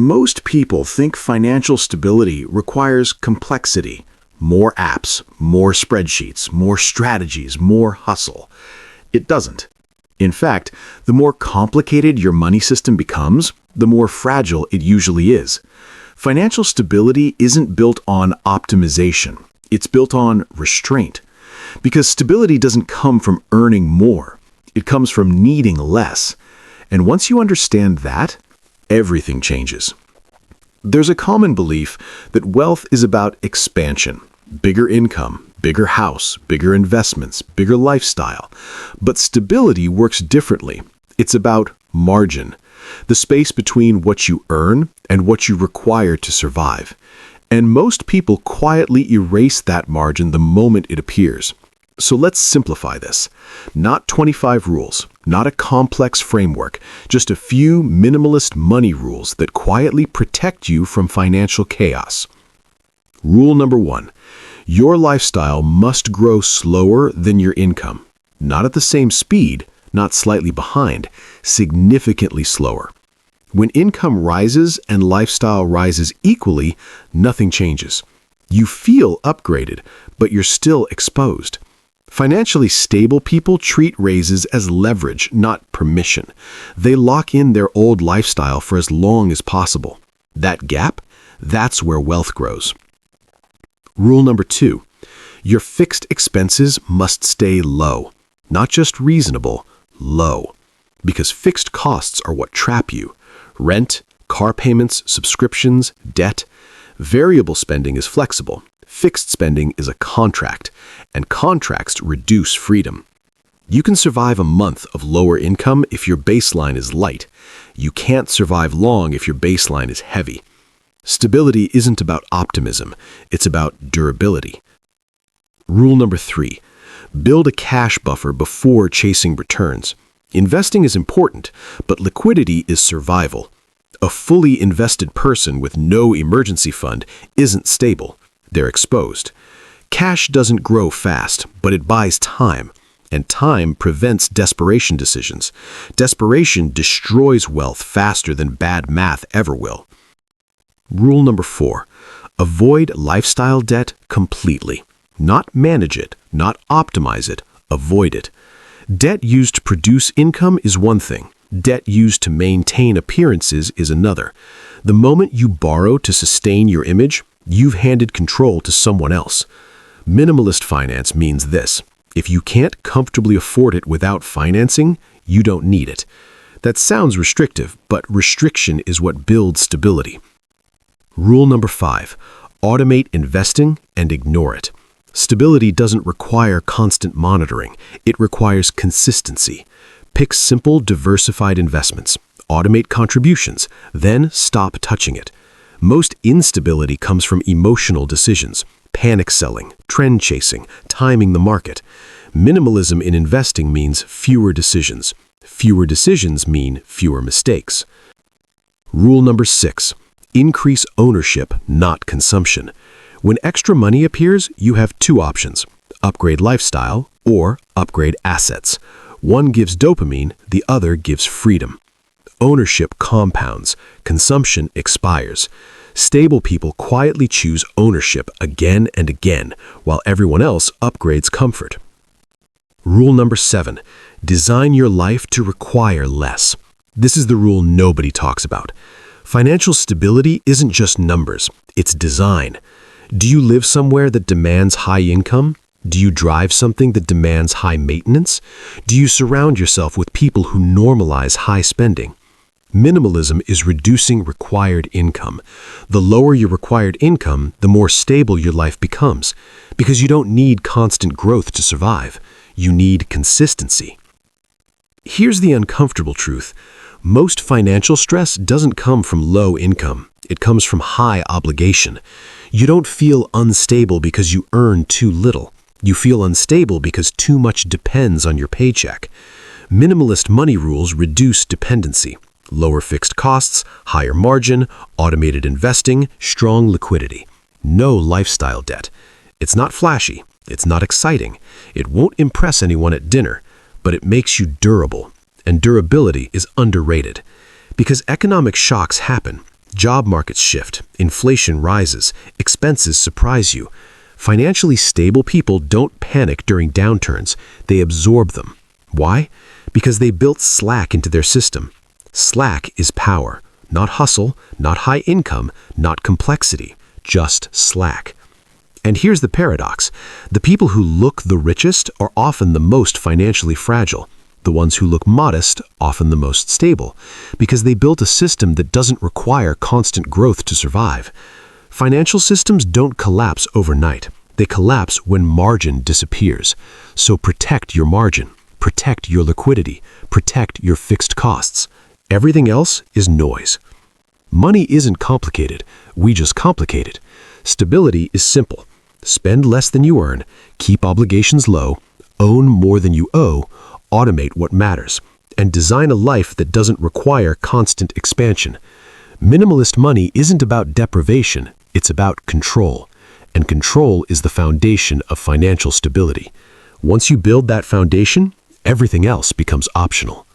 Most people think financial stability requires complexity, more apps, more spreadsheets, more strategies, more hustle. It doesn't. In fact, the more complicated your money system becomes, the more fragile it usually is. Financial stability isn't built on optimization. It's built on restraint. Because stability doesn't come from earning more. It comes from needing less. And once you understand that, everything changes. There's a common belief that wealth is about expansion, bigger income, bigger house, bigger investments, bigger lifestyle. But stability works differently. It's about margin, the space between what you earn and what you require to survive. And most people quietly erase that margin the moment it appears. So let's simplify this. Not 25 rules, not a complex framework, just a few minimalist money rules that quietly protect you from financial chaos. Rule number 1. Your lifestyle must grow slower than your income. Not at the same speed, not slightly behind, significantly slower. When income rises and lifestyle rises equally, nothing changes. You feel upgraded, but you're still exposed. Financially stable people treat raises as leverage, not permission. They lock in their old lifestyle for as long as possible. That gap, that's where wealth grows. Rule number 2. Your fixed expenses must stay low. Not just reasonable, low. Because fixed costs are what trap you. Rent, car payments, subscriptions, debt. Variable spending is flexible. Fixed spending is a contract, and contracts reduce freedom. You can survive a month of lower income if your baseline is light. You can't survive long if your baseline is heavy. Stability isn't about optimism, it's about durability. Rule number 3. Build a cash buffer before chasing returns. Investing is important, but liquidity is survival. A fully invested person with no emergency fund isn't stable. They're exposed. Cash doesn't grow fast, but it buys time, and time prevents desperation decisions. Desperation destroys wealth faster than bad math ever will. Rule number 4. Avoid lifestyle debt completely. Not manage it, not optimize it, avoid it. Debt used to produce income is one thing. Debt used to maintain appearances is another. The moment you borrow to sustain your image, you've handed control to someone else. Minimalist finance means this. If you can't comfortably afford it without financing, you don't need it. That sounds restrictive, but restriction is what builds stability. Rule number 5. Automate investing and ignore it. Stability doesn't require constant monitoring. It requires consistency. Pick simple, diversified investments. Automate contributions. Then stop touching it. Most instability comes from emotional decisions. Panic selling, trend chasing, timing the market. Minimalism in investing means fewer decisions. Fewer decisions mean fewer mistakes. Rule number 6. Increase ownership, not consumption. When extra money appears, you have two options: upgrade lifestyle or upgrade assets. One gives dopamine, the other gives freedom. Ownership compounds, consumption expires. Stable people quietly choose ownership again and again, while everyone else upgrades comfort. Rule number 7. Design your life to require less. This is the rule nobody talks about. Financial stability isn't just numbers, it's design. Do you live somewhere that demands high income? Do you drive something that demands high maintenance? Do you surround yourself with people who normalize high spending? Minimalism is reducing required income. The lower your required income, the more stable your life becomes, because you don't need constant growth to survive. You need consistency. Here's the uncomfortable truth. Most financial stress doesn't come from low income. It comes from high obligation. You don't feel unstable because you earn too little. You feel unstable because too much depends on your paycheck. Minimalist money rules reduce dependency. Lower fixed costs, higher margin, automated investing, strong liquidity. No lifestyle debt. It's not flashy. It's not exciting. It won't impress anyone at dinner, but it makes you durable. And durability is underrated. Because economic shocks happen. Job markets shift, inflation rises, expenses surprise you. Financially stable people don't panic during downturns, they absorb them. Why? Because they built slack into their system. Slack is power, not hustle, not high income, not complexity, just slack. And here's the paradox. The people who look the richest are often the most financially fragile. The ones who look modest, often the most stable, because they built a system that doesn't require constant growth to survive. Financial systems don't collapse overnight. They collapse when margin disappears. So protect your margin, protect your liquidity, protect your fixed costs. Everything else is noise. Money isn't complicated, we just complicate it. Stability is simple. Spend less than you earn, keep obligations low, own more than you owe, automate what matters, and design a life that doesn't require constant expansion. Minimalist money isn't about deprivation, it's about control. And control is the foundation of financial stability. Once you build that foundation, everything else becomes optional.